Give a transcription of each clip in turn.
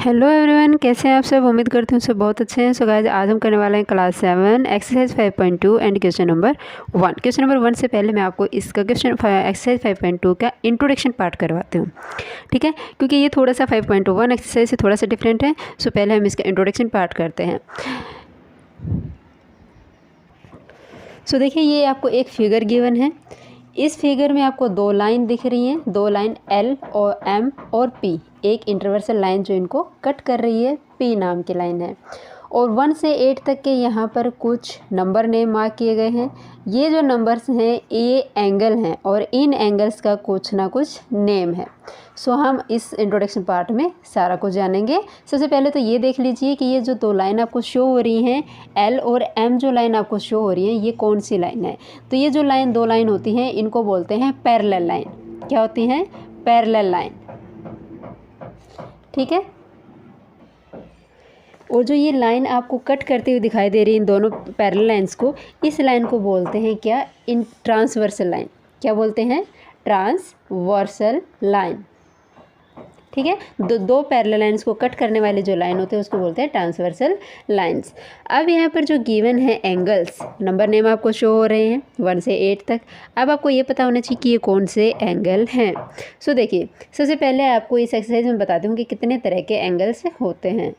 Hello everyone, कैसे हैं आप सब। उम्मीद करती हूँ सब बहुत अच्छे हैं। सो गाइस, आज हम करने वाले हैं class 7 exercise 5.2 and question number 1। Question number 1 से पहले मैं आपको इसका एक्सरसाइज 5.2 का इंट्रोडक्शन पार्ट करवाती हूँ, ठीक है, क्योंकि ये थोड़ा सा 5.1 एक्सरसाइज से थोड़ा सा डिफरेंट है। सो पहले हम इसका इंट्रोडक्शन पार्ट करते हैं। सो देखिए, ये आपको एक फिगर गिवन है। इस फिगर में आपको दो लाइन दिख रही हैं, दो लाइन L और M और P, एक इंटरवर्सल लाइन जो इनको कट कर रही है P नाम की लाइन है। और 1 से 8 तक के यहाँ पर कुछ नंबर नेम मार्क किए गए हैं। ये जो नंबर्स हैं ये एंगल हैं और इन एंगल्स का कुछ ना कुछ नेम है। सो हम इस इंट्रोडक्शन पार्ट में सारा कुछ जानेंगे। सबसे पहले तो ये देख लीजिए कि ये जो दो लाइन आपको शो हो रही हैं, L और M जो लाइन आपको शो हो रही है, ये कौन सी लाइन है। तो ये जो लाइन दो लाइन होती हैं इनको बोलते हैं पैरेलल लाइन। क्या होती हैं? पैरेलल लाइन, ठीक है। और जो ये लाइन आपको कट करते हुए दिखाई दे रही है इन दोनों पैरेलल लाइंस को, इस लाइन को बोलते हैं क्या? इन ट्रांसवर्सल लाइन। क्या बोलते हैं? ट्रांसवर्सल लाइन, ठीक है। दो पैरेलल लाइंस को कट करने वाले जो लाइन होते हैं उसको बोलते हैं ट्रांसवर्सल लाइंस। अब यहाँ पर जो गिवन है एंगल्स, नंबर नेम आपको शो हो रहे हैं 1 से 8 तक। अब आपको ये पता होना चाहिए कि ये कौन से एंगल हैं। सो देखिए, सबसे पहले आपको इस एक्सरसाइज में बताती हूँ कि कितने तरह के एंगल्स होते हैं।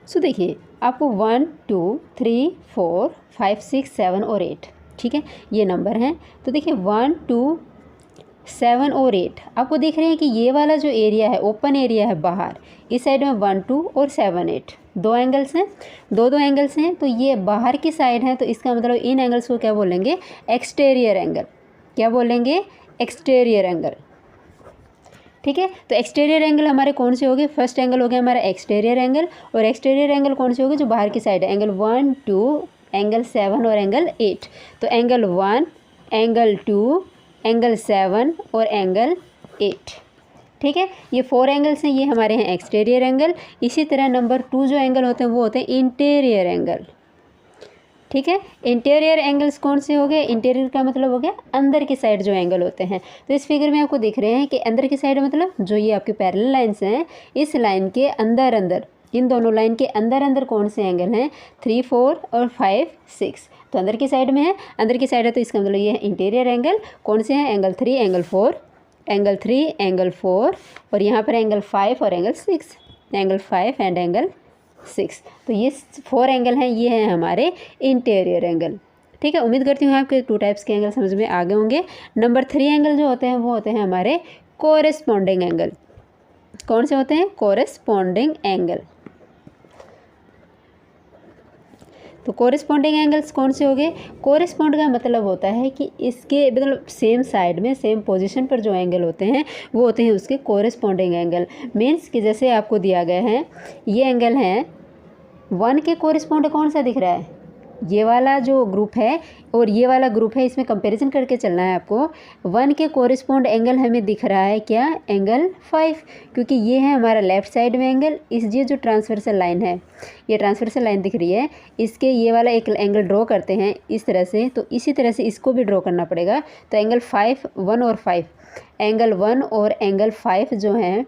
सो देखिए, आपको 1 2 3 4 5 6 7 और 8, ठीक है, ये नंबर हैं। तो देखिए 1 2 7 और 8 आपको दिख रहे हैं कि ये वाला जो एरिया है, ओपन एरिया है बाहर, इस साइड में 1 2 और 7 8 दो एंगल्स हैं, दो एंगल्स हैं। तो ये बाहर की साइड है, तो इसका मतलब इन एंगल्स को क्या बोलेंगे? Exterior angle. क्या बोलेंगे? एक्सटीरियर एंगल, ठीक है। तो एक्सटीरियर एंगल हमारे कौन से हो गए? फर्स्ट एंगल हो गया हमारा एक्सटीरियर एंगल। और एक्सटीरियर एंगल कौन से हो गए? जो बाहर की साइड है, एंगल 1 2 एंगल 7 और एंगल 8। तो एंगल 1 एंगल 2 एंगल 7 और एंगल 8, ठीक है। ये 4 एंगल्स हैं, ये हमारे हैं एक्सटीरियर एंगल। इसी तरह नंबर 2 जो एंगल होते हैं वो होते हैं इंटीरियर एंगल, ठीक है। इंटीरियर एंगल्स कौन से हो गए? इंटीरियर का मतलब हो गया अंदर की साइड जो एंगल होते हैं। तो इस फिगर में आपको दिख रहे हैं कि अंदर की साइड मतलब जो ये आपके पैरेलल लाइंस हैं, इस लाइन के अंदर अंदर, इन दोनों लाइन के अंदर अंदर कौन से एंगल हैं? 3 4 और 5 6। तो अंदर की साइड में है, अंदर की साइड है, तो इसका मतलब ये है इंटीरियर एंगल। कौन से हैं? एंगल 3 एंगल 4, एंगल 3 एंगल 4, और यहाँ पर एंगल 5 और एंगल 6, एंगल 5 एंड एंगल 6। तो ये 4 एंगल हैं, ये हैं हमारे इंटीरियर एंगल, ठीक है। उम्मीद करती हूँ आपके 2 टाइप्स के एंगल समझ में आ गए होंगे। नंबर 3 एंगल जो होते हैं वो होते हैं हमारे कोरेस्पॉन्डिंग एंगल। कौन से होते हैं? Corresponding angle. तो कोरेस्पॉन्डिंग एंगल्स कौन से हो गए? कोरेस्पॉन्ड का मतलब होता है कि इसके मतलब सेम साइड में, सेम पोजीशन पर जो एंगल होते हैं वो होते हैं उसके कोरेस्पॉन्डिंग एंगल। मीन्स कि जैसे आपको दिया गया है, ये एंगल है 1 के कोरेस्पॉन्ड कौन सा दिख रहा है? ये वाला जो ग्रुप है और ये वाला ग्रुप है, इसमें कंपैरिजन करके चलना है आपको। 1 के कोरिस्पोंड एंगल हमें दिख रहा है क्या? एंगल 5, क्योंकि ये है हमारा लेफ़्ट साइड में एंगल। ये जो ट्रांसवर्सल लाइन है, ये ट्रांसवर्सल लाइन दिख रही है, इसके ये वाला एक एंगल ड्रॉ करते हैं इस तरह से, तो इसी तरह से इसको भी ड्रॉ करना पड़ेगा। तो एंगल 5 1 और 5, एंगल 1 और एंगल 5 जो हैं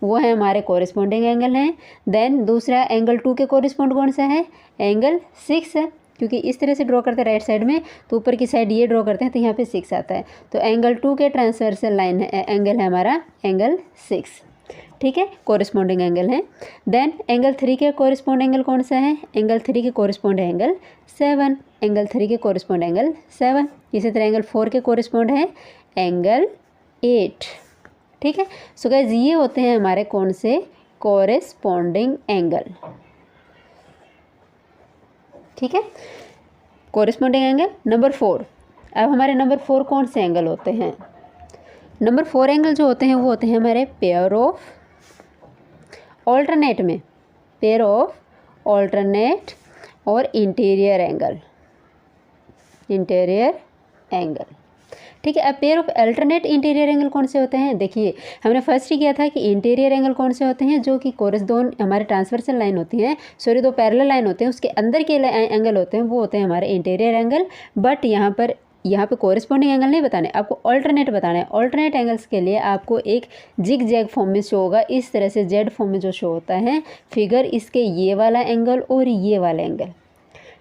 वो है हमारे कोरिस्पोंडिंग एंगल हैं। देन दूसरा एंगल 2 के कोरिस्पोंड कौन सा है? एंगल 6 है, क्योंकि इस तरह से ड्रॉ करते हैं राइट साइड में, तो ऊपर की साइड ये ड्रॉ करते हैं तो यहाँ पे 6 आता है। तो एंगल 2 के ट्रांसवर्सल लाइन है, एंगल है हमारा एंगल 6, ठीक है, कोरिस्पोंडिंग एंगल है। देन एंगल 3 के कोरिस्पोंड एंगल कौन सा है? एंगल 3 के कोरिस्पोंड है एंगल 7, एंगल 3 के कोरिस्पोंड एंगल 7। इसी तरह एंगल 4 के कोरिस्पोंड है एंगल 8, ठीक है। सो गाइस, ये होते हैं हमारे कौन से? कोरिस्पोंडिंग एंगल, ठीक है, कोरिस्पोंडिंग एंगल। नंबर 4, अब हमारे नंबर 4 कौन से एंगल होते हैं? नंबर 4 एंगल जो होते हैं वो होते हैं हमारे पेयर ऑफ ऑल्टरनेट में, पेयर ऑफ ऑल्टरनेट और इंटीरियर एंगल, इंटीरियर एंगल, ठीक है। अब pair of alternate interior angle कौन से होते हैं? देखिए, हमने फर्स्ट ही किया था कि इंटीरियर एंगल कौन से होते हैं? जो कि दो हमारे ट्रांसवर्सल लाइन होती हैं, सॉरी, दो पैरेलल लाइन होते हैं, उसके अंदर के एंगल होते हैं वो होते हैं हमारे इंटीरियर एंगल। बट यहाँ पर यहाँ पे कोरिस्पॉन्डिंग एंगल नहीं बताने, आपको ऑल्टरनेट बताना है। ऑल्टरनेट एंगल्स के लिए आपको एक जिग जैग फॉर्म में शो होगा, इस तरह से जेड फॉर्म में जो शो होता है फिगर, इसके ये वाला एंगल और ये वाला एंगल,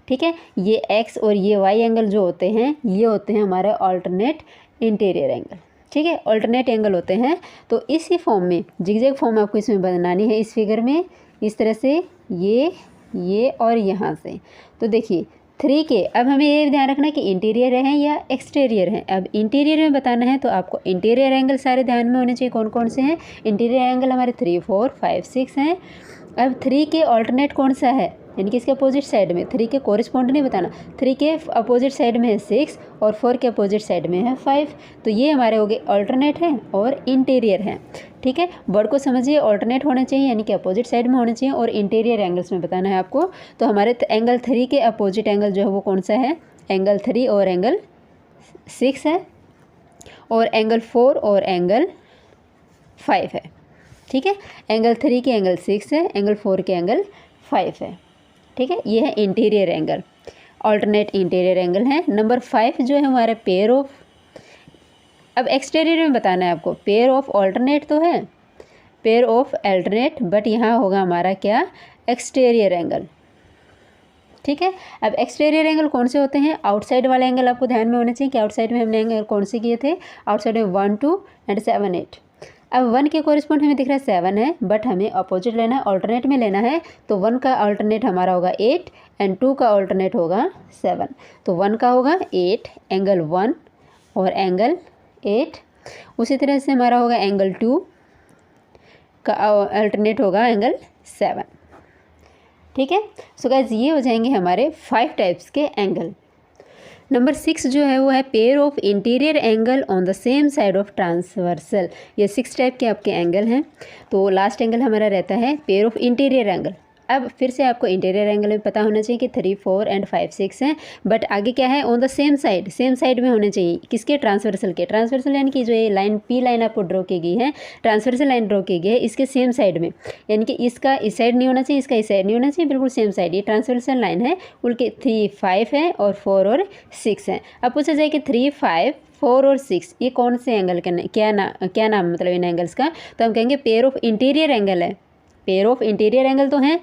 ठीक है। ये एक्स और ये वाई एंगल जो होते हैं ये होते हैं हमारे ऑल्टरनेट इंटीरियर एंगल, ठीक है, ऑल्टरनेट एंगल होते हैं। तो इसी फॉर्म में जिगजैग फॉर्म आपको इसमें बनानी है, इस फिगर में इस तरह से ये और यहाँ से। तो देखिए 3 के, अब हमें ये ध्यान रखना है कि इंटीरियर हैं या एक्सटीरियर हैं। अब इंटीरियर में बताना है तो आपको इंटीरियर एंगल सारे ध्यान में होने चाहिए। कौन कौन से हैं इंटीरियर एंगल? हमारे 3, 4, 5, 6 हैं। अब 3 के ऑल्टरनेट कौन सा है, यानी कि इसके अपोजिट साइड में, 3 के कोरिस्पॉन्ड नहीं बताना, 3 के अपोजिट साइड में है 6 और 4 के अपोजिट साइड में है 5। तो ये हमारे हो गए ऑल्टरनेट हैं और इंटीरियर हैं, ठीक है। वर्ड को समझिए, ऑल्टरनेट होने चाहिए यानी कि अपोजिट साइड में होने चाहिए और इंटीरियर एंगल्स में बताना है आपको। तो हमारे एंगल 3 के अपोजिट एंगल जो है वो कौन सा है, एंगल 3 और एंगल 6 है, और एंगल 4 और एंगल 5 है, ठीक है। एंगल 3 के एंगल 6 है, एंगल 4 के एंगल 5 है, ठीक है। ये है interior angle, alternate interior angle है। नंबर 5 जो है हमारा पेयर ऑफ, अब एक्सटीरियर में बताना है आपको, पेयर ऑफ ऑल्टरनेट तो है, पेयर ऑफ अल्टरनेट, बट यहाँ होगा हमारा क्या, एक्सटीरियर एंगल, ठीक है। अब एक्सटीरियर एंगल कौन से होते हैं, आउटसाइड वाले एंगल आपको ध्यान में होने चाहिए कि आउटसाइड में हमने एंगल कौन से किए थे, आउटसाइड में 1, 2 एंड 7, 8। अब 1 के कोरिस्पॉन्ड हमें दिख रहा है 7 है, बट हमें अपोजिट लेना है, ऑल्टरनेट में लेना है। तो 1 का ऑल्टरनेट हमारा होगा 8 एंड 2 का ऑल्टरनेट होगा 7। तो 1 का होगा 8 एंगल 1 और एंगल 8। उसी तरह से हमारा होगा एंगल 2 का अल्टरनेट होगा एंगल 7, ठीक है। सो गाइस ये हो जाएंगे हमारे 5 टाइप्स के एंगल। नंबर 6 जो है वो है pair of interior angle on the same side of transversal. ये 6 टाइप के आपके एंगल हैं। तो लास्ट एंगल हमारा रहता है पेयर ऑफ इंटीरियर एंगल। अब फिर से आपको इंटीरियर एंगल में पता होना चाहिए कि 3, 4 एंड 5, 6 हैं, बट आगे क्या है, ऑन द सेम साइड में होने चाहिए। किसके, ट्रांसवर्सल के। ट्रांसवर्सल यानी कि जो ये लाइन पी लाइन आपको ड्रॉ की गई है, ट्रांसवर्सल लाइन ड्रॉ की गई है, इसके सेम साइड में, यानी कि इसका इस साइड नहीं होना चाहिए, इसका इस साइड नहीं होना चाहिए, बिल्कुल सेम साइड। ये ट्रांसवर्सल लाइन है, उनके 3, 5 है और 4 और 6 हैं। अब पूछा जाए कि 3, 5, 4 और 6 ये कौन से एंगल का, क्या नाम मतलब इन एंगल्स का, तो हम कहेंगे पेयर ऑफ इंटीरियर एंगल है। पेयर ऑफ इंटीरियर एंगल तो हैं,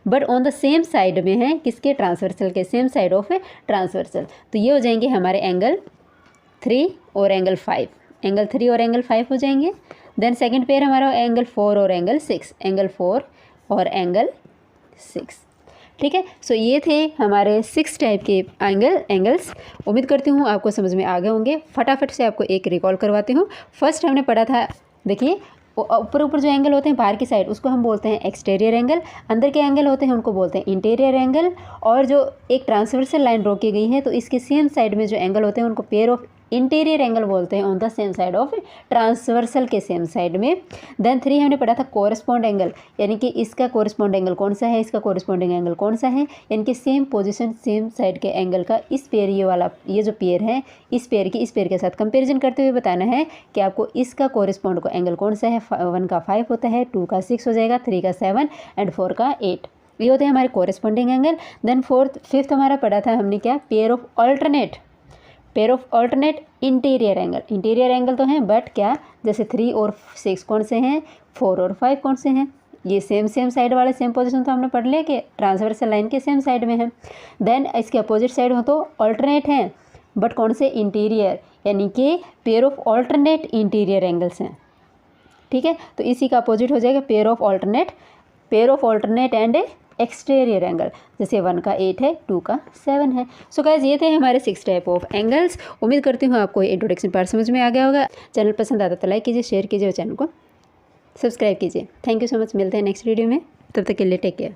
but on the same side में है, किसके, ट्रांसवर्सल के, सेम साइड ऑफ ट्रांसवर्सल। तो ये हो जाएंगे हमारे एंगल 3 और एंगल 5, एंगल 3 और एंगल 5 हो जाएंगे। देन सेकंड पेयर हमारा एंगल 4 और एंगल 6, एंगल 4 और एंगल 6, ठीक है। सो ये थे हमारे 6 टाइप के एंगल्स। उम्मीद करती हूँ आपको समझ में आ गए होंगे। फटाफट से आपको एक रिकॉल करवाती हूँ। फर्स्ट हमने पढ़ा था, देखिए ऊपर जो एंगल होते हैं बाहर की साइड, उसको हम बोलते हैं एक्सटीरियर एंगल। अंदर के एंगल होते हैं उनको बोलते हैं इंटीरियर एंगल। और जो एक ट्रांसवर्सल लाइन ड्रॉ की गई है तो इसके सेम साइड में जो एंगल होते हैं उनको पेयर ऑफ इंटीरियर एंगल बोलते हैं, on the same side of transversal के सेम साइड में। देन 3 हमने पढ़ा था कोरिस्पॉन्ड एंगल, यानी कि इसका कोरिस्पॉन्ड एंगल कौन सा है, इसका कोरिस्पॉन्डिंग एंगल कौन सा है, यानी कि सेम पोजीशन सेम साइड के एंगल का इस पेयर, ये जो पेयर है, इस पेयर के साथ कंपेरिजन करते हुए बताना है कि आपको इसका कोरिस्पॉन्ड को एंगल कौन सा है। 1 का 5 होता है, 2 का 6 हो जाएगा, 3 का 7 एंड 4 का 8। ये होते हैं हमारे कोरिस्पॉन्डिंग एंगल। देन फिफ्थ हमारा पढ़ा था हमने क्या, pair of alternate interior angle. Interior angle तो हैं, बट क्या, जैसे 3 और 6 कौन से हैं, 4 और 5 कौन से हैं, ये सेम साइड वाले, सेम पोजीशन तो हमने पढ़ लिया कि ट्रांसवर्सल लाइन के सेम साइड में है। देन इसके अपोजिट साइड हो तो ऑल्टरनेट हैं, बट कौन से, इंटीरियर, यानी कि pair of alternate interior angles हैं, ठीक है। तो इसी का अपोजिट हो जाएगा pair of alternate and exterior angle. जैसे 1 का 8 है, 2 का 7 है। सो गाइस ये थे हमारे 6 टाइप ऑफ एंगल्स। उम्मीद करती हूँ आपको ये इंट्रोडक्शन पार्ट समझ में आ गया होगा। चैनल पसंद आता तो लाइक कीजिए, शेयर कीजिए और चैनल को सब्सक्राइब कीजिए। Thank you so much. मिलते हैं नेक्स्ट वीडियो में, तब तक के लिए टेक केयर।